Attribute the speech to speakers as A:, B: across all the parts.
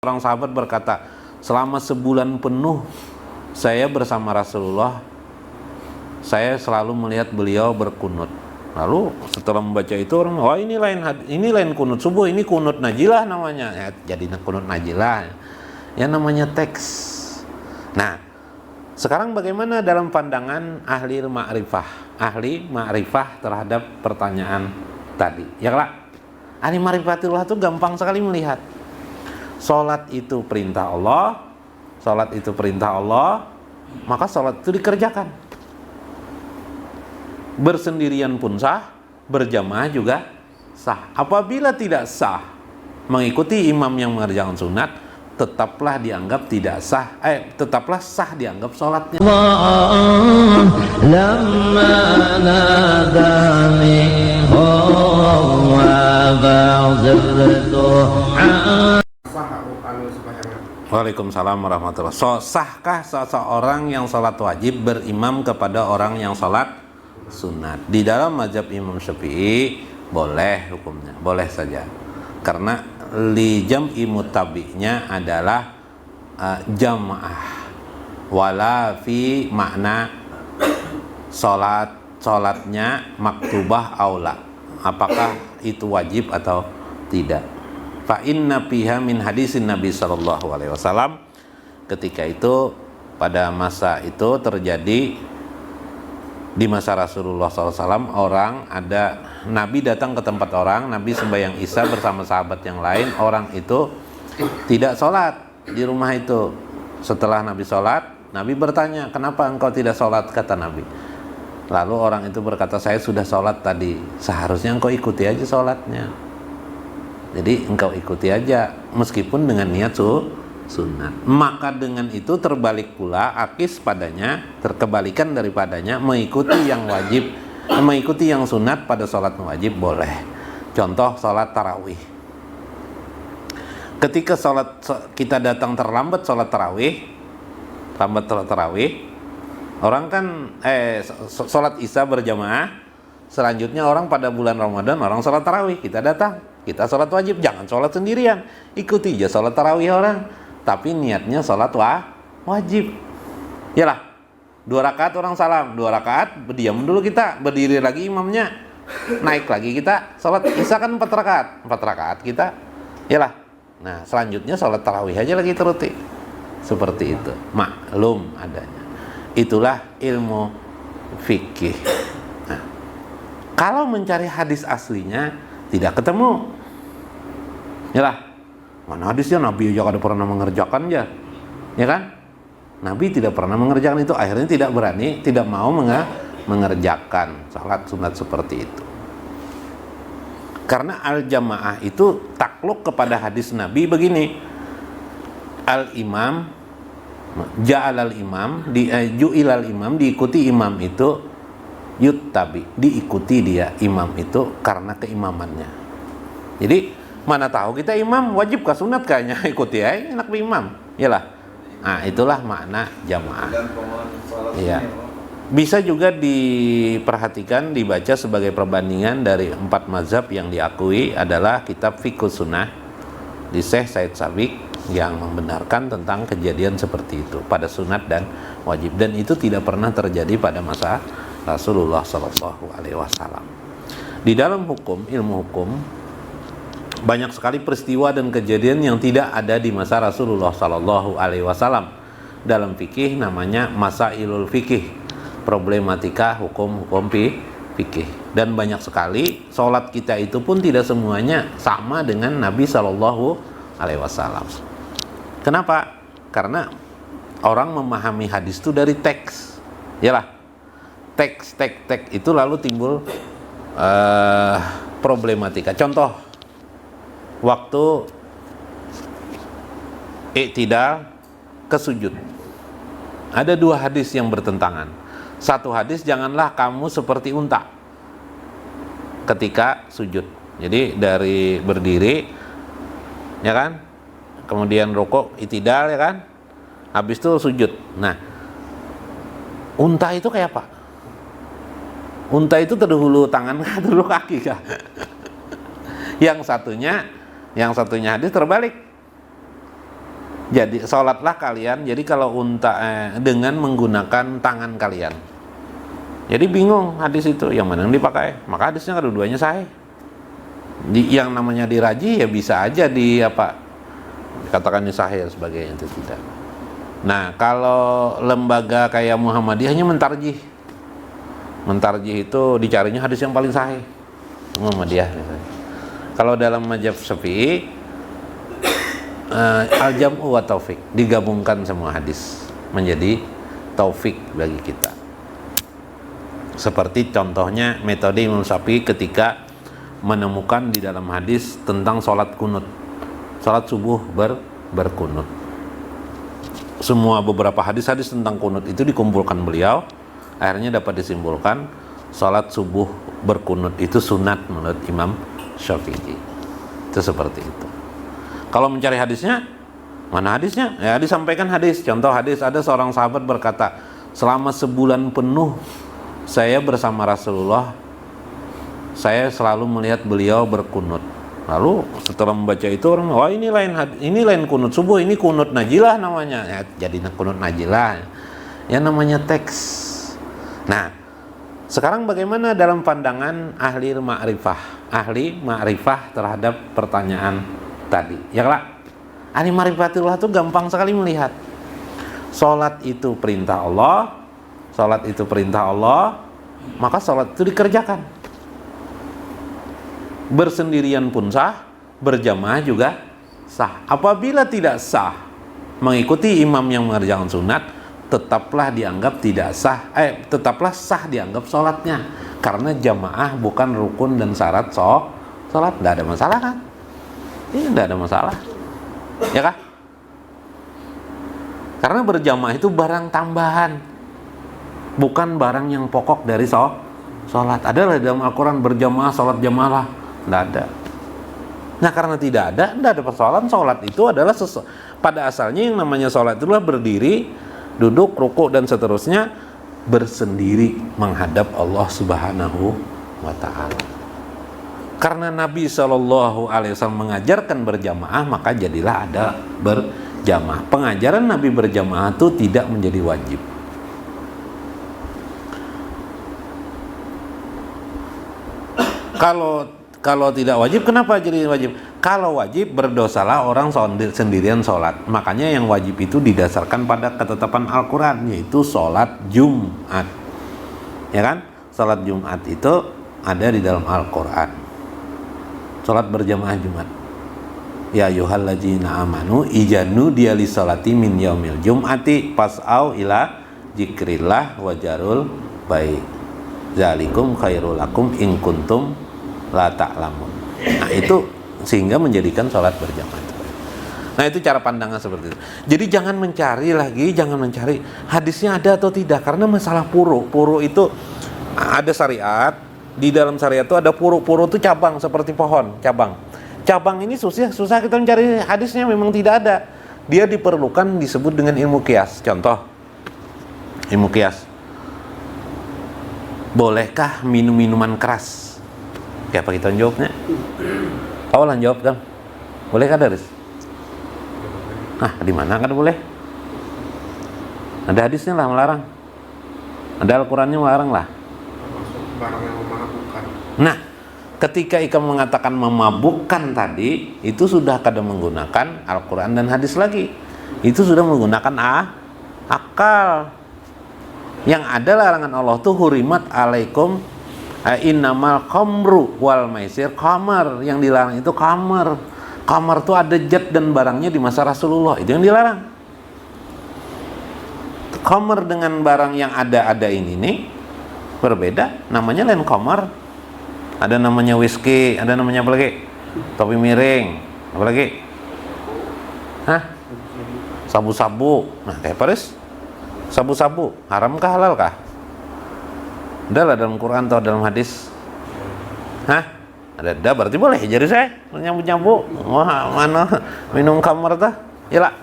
A: Orang sahabat berkata, selama sebulan penuh saya bersama Rasulullah, saya selalu melihat beliau berkunut. Lalu setelah membaca itu orang, wah ini lain kunut subuh, ini kunut najilah namanya. Ya, jadi kunut najilah. Ya namanya teks. Nah, sekarang bagaimana dalam pandangan ahli ma'rifah terhadap pertanyaan tadi? Ya lah, ahli ma'rifatullah itu gampang sekali melihat. Salat itu perintah Allah, maka salat itu dikerjakan. Bersendirian pun sah, berjamaah juga sah. Apabila tidak sah mengikuti imam yang mengerjakan sunat, tetaplah sah dianggap salatnya. Waalaikumsalam warahmatullahi wabarakatuh. Sahkah seseorang yang sholat wajib berimam kepada orang yang sholat sunat? Di dalam mazhab Imam Syafi'i boleh hukumnya, boleh saja. Karena li jam'i mutabi'nya adalah jamaah, wala fi makna sholatnya maktubah aula. Apakah itu wajib atau tidak? Fa inna fiha min hadisin Nabi sallallahu alaihi wasallam. Ketika itu pada masa itu terjadi di masa Rasulullah SAW, Nabi datang ke tempat orang, Nabi sembahyang Isya bersama sahabat yang lain, orang itu tidak sholat di rumah itu. Setelah Nabi sholat, Nabi bertanya, kenapa engkau tidak sholat? Kata Nabi. Lalu orang itu berkata, saya sudah sholat tadi. Seharusnya engkau ikuti aja sholatnya. Jadi engkau ikuti aja meskipun dengan niat sunat. Maka dengan itu terbalik pula terkebalikan daripadanya mengikuti yang wajib, mengikuti yang sunat pada sholat wajib boleh. Contoh sholat tarawih. Ketika kita datang terlambat sholat tarawih, orang kan sholat Isya berjamaah. Selanjutnya orang pada bulan Ramadan orang sholat tarawih, kita datang, kita sholat wajib, jangan sholat sendirian, ikuti aja sholat tarawih orang, tapi niatnya sholat wajib. Yalah, 2 rakaat orang salam, 2 rakaat berdiam dulu kita, berdiri lagi imamnya, naik lagi kita, sholat Isya kan 4 rakaat kita, yalah. Nah selanjutnya sholat tarawih aja lagi teruti, seperti itu, maklum adanya. Itulah ilmu fikih. Nah, kalau mencari hadis aslinya tidak ketemu. Yalah, mana hadisnya Nabi aja kada pernah mengerjakan ya kan? Nabi tidak pernah mengerjakan itu, akhirnya tidak mau mengerjakan salat sunat seperti itu. Karena al-jamaah itu takluk kepada hadis Nabi begini. Al-imam ja'alal imam ju'ilal imam, diikuti imam itu yuttabi, diikuti dia imam itu karena keimamannya. Jadi mana tahu kita imam wajib kah sunat kayaknya ikuti aja enak imam. Iyalah. Nah, itulah makna jamaah. Iya. Bisa juga diperhatikan, dibaca sebagai perbandingan dari 4 mazhab yang diakui adalah kitab Fiqh Sunnah di Syekh Said Sabiq yang membenarkan tentang kejadian seperti itu pada sunat dan wajib, dan itu tidak pernah terjadi pada masa Rasulullah Shallallahu Alaihi Wasallam. Di dalam ilmu hukum banyak sekali peristiwa dan kejadian yang tidak ada di masa Rasulullah Shallallahu Alaihi Wasallam. Dalam fikih namanya masailul fikih, problematika hukum fikih. Dan banyak sekali sholat kita itu pun tidak semuanya sama dengan Nabi Shallallahu Alaihi Wasallam. Kenapa? Karena orang memahami hadis itu dari teks, yalah. Teks itu lalu timbul problematika. Contoh, waktu i'tidal ke sujud, ada 2 hadis yang bertentangan. Satu hadis, janganlah kamu seperti unta ketika sujud. Jadi dari berdiri, ya kan, kemudian rukuk i'tidal, ya kan, habis itu sujud. Nah, unta itu kayak apa? Unta itu terdahulu tangan kah, terdahulu kaki kah? Yang satunya hadis terbalik. Jadi sholatlah kalian, jadi kalau dengan menggunakan tangan kalian. Jadi bingung hadis itu yang mana yang dipakai, maka hadisnya kedua-duanya sahih. Yang namanya diraji ya bisa aja dikatakan sahih sebagainya, itu tidak. Nah, kalau lembaga kayak Muhammadiyahnya mentarjih itu dicarinya hadis yang paling sahih, Muhammadiyah misalnya. Kalau dalam mazhab Syafi'i al-jam'u wa taufik, digabungkan semua hadis menjadi taufik bagi kita. Seperti contohnya metode Imam Syafi'i ketika menemukan di dalam hadis tentang sholat kunut, sholat subuh berkunut. Semua beberapa hadis-hadis tentang kunut itu dikumpulkan beliau, akhirnya dapat disimpulkan sholat subuh berkunut itu sunat menurut Imam Syafi'i. Itu seperti itu. Kalau mencari hadisnya, mana hadisnya? Ya disampaikan hadis. Contoh hadis, ada seorang sahabat berkata, selama sebulan penuh saya bersama Rasulullah, saya selalu melihat beliau berkunut. Lalu setelah membaca itu orang, wah ini lain kunut subuh, ini kunut najilah namanya. Ya, jadi kunut najilah. Ya namanya teks. Nah, sekarang bagaimana dalam pandangan ahli ma'rifah terhadap pertanyaan tadi? Ya lah, ahli ma'rifatullah itu gampang sekali melihat. Salat itu perintah Allah, maka salat itu dikerjakan. Bersendirian pun sah, berjamaah juga sah. Apabila tidak sah mengikuti imam yang mengerjakan sunat, tetaplah dianggap tetaplah sah dianggap sholatnya, karena jamaah bukan rukun dan syarat sholat. Tidak ada masalah kan? Ini tidak ada masalah, ya kah? Karena berjamaah itu barang tambahan, bukan barang yang pokok dari sholat. Adalah dalam Al-Quran berjamaah, sholat jamaah lah, tidak ada. Nah, karena tidak ada persoalan. Sholat itu adalah pada asalnya yang namanya sholat itulah berdiri, duduk, rukuk dan seterusnya, bersendiri menghadap Allah Subhanahu wa ta'ala. Karena Nabi SAW mengajarkan berjamaah, maka jadilah ada berjamaah. Pengajaran Nabi berjamaah itu tidak menjadi wajib. Kalau tidak wajib, kenapa jadi wajib? Kalau wajib, berdosalah orang sendirian sholat. Makanya yang wajib itu didasarkan pada ketetapan Al-Quran, yaitu sholat Jumat. Ya kan? Sholat Jumat itu ada di dalam Al-Quran. Sholat berjamaah Jumat. Ya ayyuhalladzina amanu ijanu diali sholati min yaumil jum'ati pas'au ila zikrillah wajarul baik. Zalikum khairul lakum in kuntum la ta'lamun. Nah, itu sehingga menjadikan sholat berjamaah. Nah, itu cara pandangan seperti itu. Jadi jangan mencari hadisnya ada atau tidak, karena masalah puru itu ada syariat. Di dalam syariat itu ada puru itu cabang seperti pohon, cabang ini susah kita mencari hadisnya, memang tidak ada. Dia diperlukan disebut dengan ilmu qiyas. Contoh ilmu qiyas, bolehkah minum minuman keras? Siapa kita jawabnya? Awalan jawab kan? Boleh kan Daris? Di mana kan boleh? Ada hadisnya lah melarang. Ada Al-Qurannya melarang lah.
B: Barang yang memabukkan.
A: Nah, ketika Ika mengatakan memabukkan tadi, itu sudah kadang menggunakan Al-Quran dan hadis lagi. Itu sudah menggunakan akal. Yang ada larangan Allah tuh hurimat alaikum innamal khamru wal maisir. Khamar yang dilarang itu khamar tuh ada zat dan barangnya di masa Rasulullah, itu yang dilarang. Khamar dengan barang yang ada ini nih berbeda, namanya lain khamar. Ada namanya whisky, ada namanya apa lagi? Topi miring, apa lagi? Sabu-sabu. Nah, kayak Paris, sabu-sabu haramkah halalkah? Adalah dalam Quran atau dalam hadis? Ada berarti boleh. Jadi saya nyabu-nyabu. Wah, mana minum khamar tuh? Iyalah.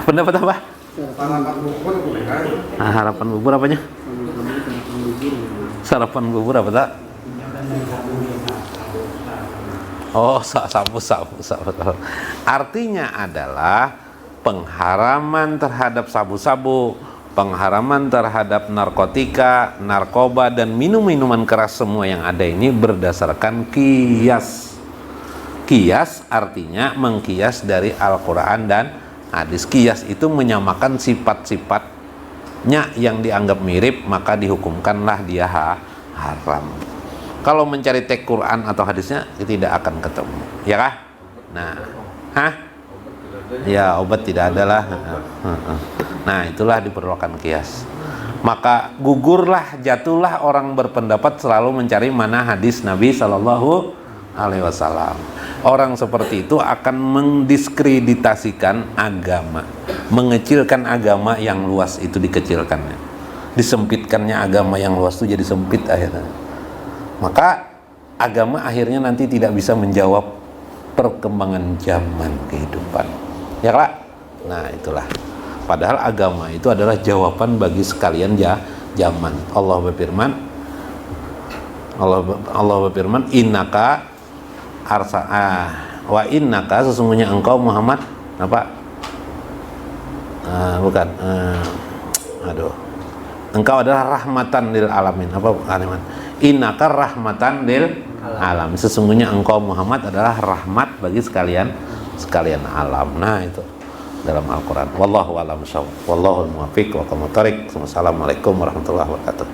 A: Pendapat apa?
B: Sarapan bubur boleh kan?
A: Harapan bubur apanya? Sarapan bubur apa tak? Oh, sabu. Artinya adalah pengharaman terhadap sabu-sabu, pengharaman terhadap narkotika, narkoba, dan minum-minuman keras semua yang ada ini berdasarkan kias. Kias artinya mengkias dari Al-Quran dan hadis. Kias itu menyamakan sifat-sifatnya yang dianggap mirip, maka dihukumkanlah dia haram. Kalau mencari teks Quran atau hadisnya tidak akan ketemu, ya kah? Nah, ya obat tidak ada lah. Nah, itulah diperlukan kias. Maka gugurlah, jatuhlah orang berpendapat selalu mencari mana hadis Nabi Shallallahu Alaihi Wasallam. Orang seperti itu akan mendiskreditasikan agama, mengecilkan agama yang luas itu dikecilkannya, disempitkannya agama yang luas itu jadi sempit akhirnya. Maka agama akhirnya nanti tidak bisa menjawab perkembangan zaman kehidupan, ya Kak? Nah, itulah. Padahal agama itu adalah jawaban bagi sekalian zaman. Allah berfirman, innaka wa innaka, sesungguhnya engkau Muhammad engkau adalah rahmatan lil alamin. Innaka rahmatan lil alam, sesungguhnya engkau Muhammad adalah rahmat bagi sekalian alam. Nah, itu dalam Al-Quran. Wallahu a'lam bishawab. Wallahul muwaffiq wa aqwamut thoriq. Wassalamualaikum warahmatullahi wabarakatuh.